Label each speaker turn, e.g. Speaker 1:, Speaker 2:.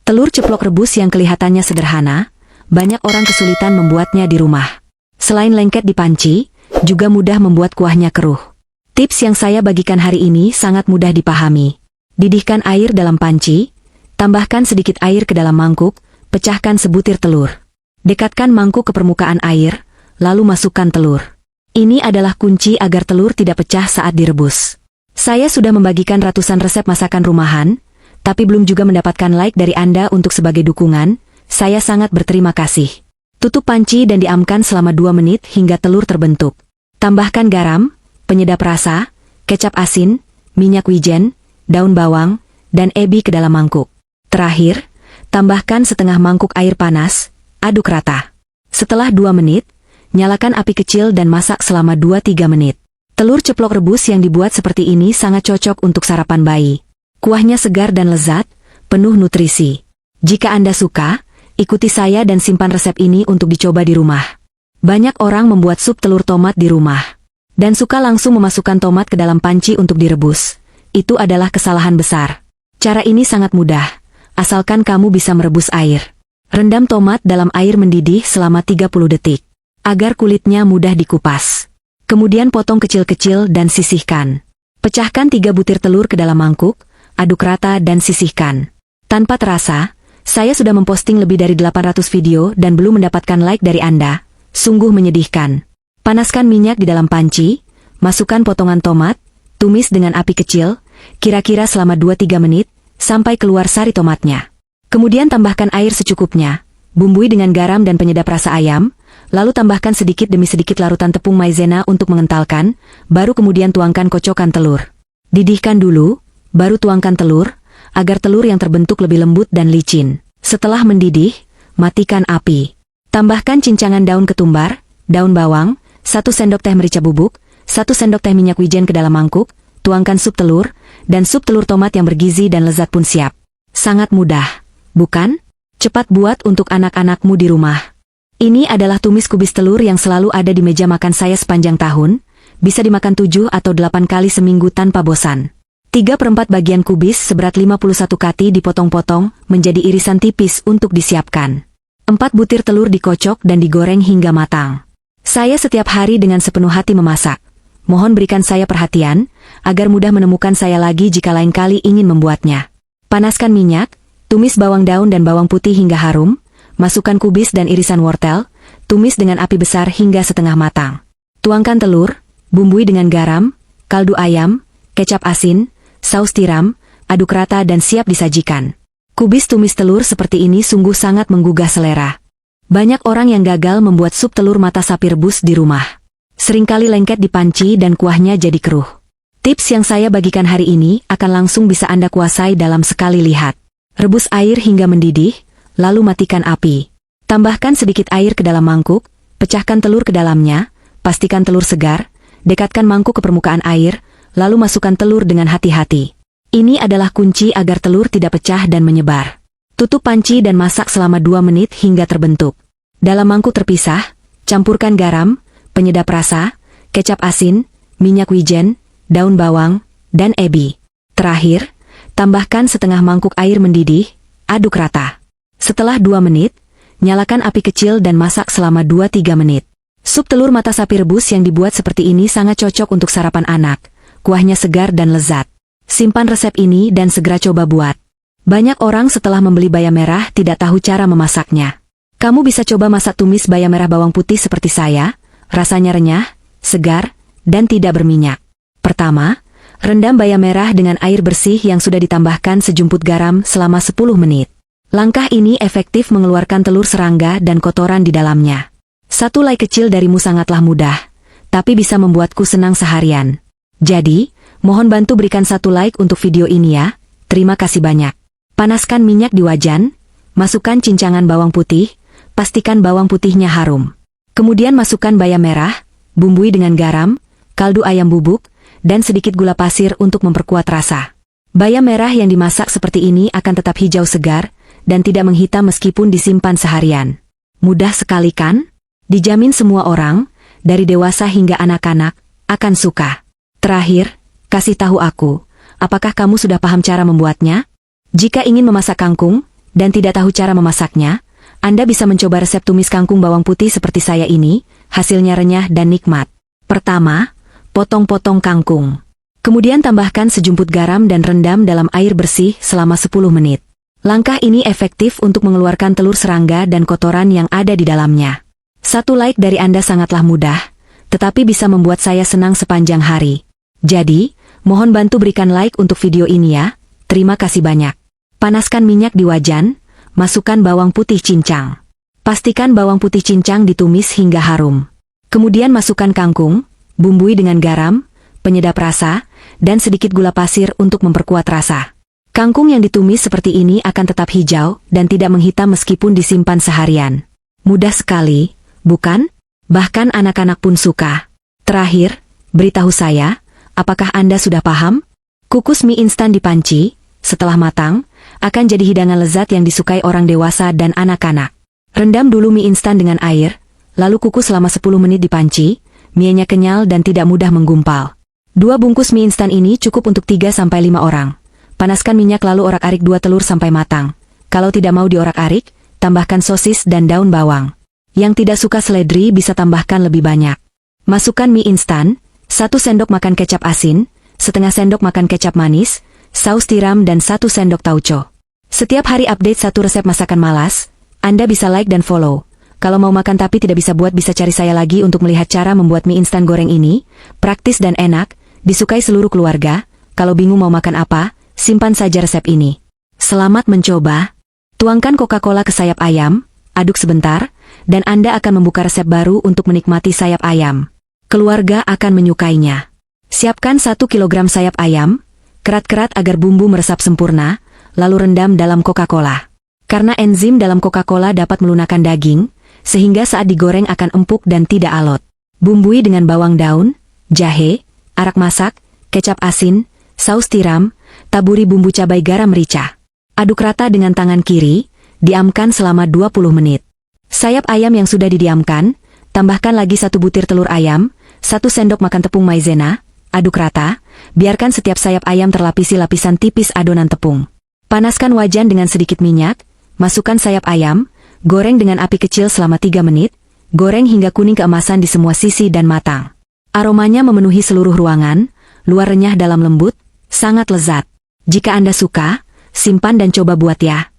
Speaker 1: Telur ceplok rebus yang kelihatannya sederhana, banyak orang kesulitan membuatnya di rumah. Selain lengket di panci, juga mudah membuat kuahnya keruh. Tips yang saya bagikan hari ini sangat mudah dipahami. Didihkan air dalam panci, tambahkan sedikit air ke dalam mangkuk, pecahkan sebutir telur. Dekatkan mangkuk ke permukaan air, lalu masukkan telur. Ini adalah kunci agar telur tidak pecah saat direbus. Saya sudah membagikan ratusan resep masakan rumahan, tapi belum juga mendapatkan like dari Anda untuk sebagai dukungan. Saya sangat berterima kasih. Tutup panci dan diamkan selama 2 menit hingga telur terbentuk. Tambahkan garam, penyedap rasa, kecap asin, minyak wijen, daun bawang, dan ebi ke dalam mangkuk. Terakhir, tambahkan setengah mangkuk air panas, aduk rata. Setelah 2 menit, nyalakan api kecil dan masak selama 2-3 menit. Telur ceplok rebus yang dibuat seperti ini sangat cocok untuk sarapan bayi. Kuahnya segar dan lezat, penuh nutrisi. Jika Anda suka, ikuti saya dan simpan resep ini untuk dicoba di rumah. Banyak orang membuat sup telur tomat di rumah, dan suka langsung memasukkan tomat ke dalam panci untuk direbus. Itu adalah kesalahan besar. Cara ini sangat mudah, asalkan kamu bisa merebus air. Rendam tomat dalam air mendidih selama 30 detik, agar kulitnya mudah dikupas. Kemudian potong kecil-kecil dan sisihkan. Pecahkan 3 butir telur ke dalam mangkuk, aduk rata dan sisihkan. Tanpa terasa, saya sudah memposting lebih dari 800 video dan belum mendapatkan like dari Anda. Sungguh menyedihkan. Panaskan minyak di dalam panci, masukkan potongan tomat, tumis dengan api kecil, kira-kira selama 2-3 menit, sampai keluar sari tomatnya. Kemudian tambahkan air secukupnya, bumbui dengan garam dan penyedap rasa ayam, lalu tambahkan sedikit demi sedikit larutan tepung maizena untuk mengentalkan, baru kemudian tuangkan kocokan telur. Didihkan dulu, baru tuangkan telur, agar telur yang terbentuk lebih lembut dan licin. Setelah mendidih, matikan api. Tambahkan cincangan daun ketumbar, daun bawang, 1 sendok teh merica bubuk, 1 sendok teh minyak wijen ke dalam mangkuk, tuangkan sup telur, dan sup telur tomat yang bergizi dan lezat pun siap. Sangat mudah, bukan? Cepat buat untuk anak-anakmu di rumah. Ini adalah tumis kubis telur yang selalu ada di meja makan saya sepanjang tahun, bisa dimakan 7 atau 8 kali seminggu tanpa bosan. 3/4 bagian kubis seberat 51 kati dipotong-potong menjadi irisan tipis untuk disiapkan. 4 butir telur dikocok dan digoreng hingga matang. Saya setiap hari dengan sepenuh hati memasak. Mohon berikan saya perhatian, agar mudah menemukan saya lagi jika lain kali ingin membuatnya. Panaskan minyak, tumis bawang daun dan bawang putih hingga harum, masukkan kubis dan irisan wortel, tumis dengan api besar hingga setengah matang. Tuangkan telur, bumbui dengan garam, kaldu ayam, kecap asin, saus tiram, aduk rata dan siap disajikan. Kubis tumis telur seperti ini sungguh sangat menggugah selera. Banyak orang yang gagal membuat sup telur mata sapi rebus di rumah. Seringkali lengket di panci dan kuahnya jadi keruh. Tips yang saya bagikan hari ini akan langsung bisa Anda kuasai dalam sekali lihat. Rebus air hingga mendidih, lalu matikan api. Tambahkan sedikit air ke dalam mangkuk, pecahkan telur ke dalamnya, pastikan telur segar, dekatkan mangkuk ke permukaan air, lalu masukkan telur dengan hati-hati. Ini adalah kunci agar telur tidak pecah dan menyebar. Tutup panci dan masak selama 2 menit hingga terbentuk. Dalam mangkuk terpisah, campurkan garam, penyedap rasa, kecap asin, minyak wijen, daun bawang, dan ebi. Terakhir, tambahkan setengah mangkuk air mendidih, aduk rata. Setelah 2 menit, nyalakan api kecil dan masak selama 2-3 menit. Sup telur mata sapi rebus yang dibuat seperti ini sangat cocok untuk sarapan anak. Kuahnya segar dan lezat. Simpan resep ini dan segera coba buat. Banyak orang setelah membeli bayam merah tidak tahu cara memasaknya. Kamu bisa coba masak tumis bayam merah bawang putih seperti saya, rasanya renyah, segar, dan tidak berminyak. Pertama, rendam bayam merah dengan air bersih yang sudah ditambahkan sejumput garam selama 10 menit. Langkah ini efektif mengeluarkan telur serangga dan kotoran di dalamnya. 1 like kecil darimu sangatlah mudah, tapi bisa membuatku senang seharian. Jadi, mohon bantu berikan 1 like untuk video ini ya, terima kasih banyak. Panaskan minyak di wajan, masukkan cincangan bawang putih, pastikan bawang putihnya harum. Kemudian masukkan bayam merah, bumbui dengan garam, kaldu ayam bubuk, dan sedikit gula pasir untuk memperkuat rasa. Bayam merah yang dimasak seperti ini akan tetap hijau segar, dan tidak menghitam meskipun disimpan seharian. Mudah sekali kan? Dijamin semua orang, dari dewasa hingga anak-anak, akan suka. Terakhir, kasih tahu aku, apakah kamu sudah paham cara membuatnya? Jika ingin memasak kangkung, dan tidak tahu cara memasaknya, Anda bisa mencoba resep tumis kangkung bawang putih seperti saya ini, hasilnya renyah dan nikmat. Pertama, potong-potong kangkung. Kemudian tambahkan sejumput garam dan rendam dalam air bersih selama 10 menit. Langkah ini efektif untuk mengeluarkan telur serangga dan kotoran yang ada di dalamnya. 1 like dari Anda sangatlah mudah, tetapi bisa membuat saya senang sepanjang hari. Jadi, mohon bantu berikan like untuk video ini ya. Terima kasih banyak. Panaskan minyak di wajan, masukkan bawang putih cincang. Pastikan bawang putih cincang ditumis hingga harum. Kemudian masukkan kangkung, bumbui dengan garam, penyedap rasa, dan sedikit gula pasir untuk memperkuat rasa. Kangkung yang ditumis seperti ini akan tetap hijau dan tidak menghitam meskipun disimpan seharian. Mudah sekali, bukan? Bahkan anak-anak pun suka. Terakhir, beritahu saya, apakah Anda sudah paham? Kukus mie instan di panci, setelah matang, akan jadi hidangan lezat yang disukai orang dewasa dan anak-anak. Rendam dulu mie instan dengan air, lalu kukus selama 10 menit di panci, mie-nya kenyal dan tidak mudah menggumpal. 2 bungkus mie instan ini cukup untuk 3-5 orang. Panaskan minyak lalu orak-arik 2 telur sampai matang. Kalau tidak mau diorak-arik, tambahkan sosis dan daun bawang. Yang tidak suka seledri bisa tambahkan lebih banyak. Masukkan mie instan, 1 sendok makan kecap asin, setengah sendok makan kecap manis, saus tiram dan 1 sendok tauco. Setiap hari update 1 resep masakan malas, Anda bisa like dan follow. Kalau mau makan tapi tidak bisa buat bisa cari saya lagi untuk melihat cara membuat mie instan goreng ini, praktis dan enak, disukai seluruh keluarga. Kalau bingung mau makan apa, simpan saja resep ini. Selamat mencoba. Tuangkan Coca-Cola ke sayap ayam, aduk sebentar, dan Anda akan membuka resep baru untuk menikmati sayap ayam. Keluarga akan menyukainya. Siapkan 1 kilogram sayap ayam, kerat-kerat agar bumbu meresap sempurna, lalu rendam dalam Coca-Cola. Karena enzim dalam Coca-Cola dapat melunakkan daging, sehingga saat digoreng akan empuk dan tidak alot. Bumbui dengan bawang daun, jahe, arak masak, kecap asin, saus tiram, taburi bumbu cabai garam merica. Aduk rata dengan tangan kiri, diamkan selama 20 menit. Sayap ayam yang sudah didiamkan, tambahkan lagi 1 butir telur ayam, 1 sendok makan tepung maizena, aduk rata, biarkan setiap sayap ayam terlapisi lapisan tipis adonan tepung. Panaskan wajan dengan sedikit minyak, masukkan sayap ayam, goreng dengan api kecil selama 3 menit, goreng hingga kuning keemasan di semua sisi dan matang. Aromanya memenuhi seluruh ruangan, luar renyah dalam lembut, sangat lezat. Jika Anda suka, simpan dan coba buat ya.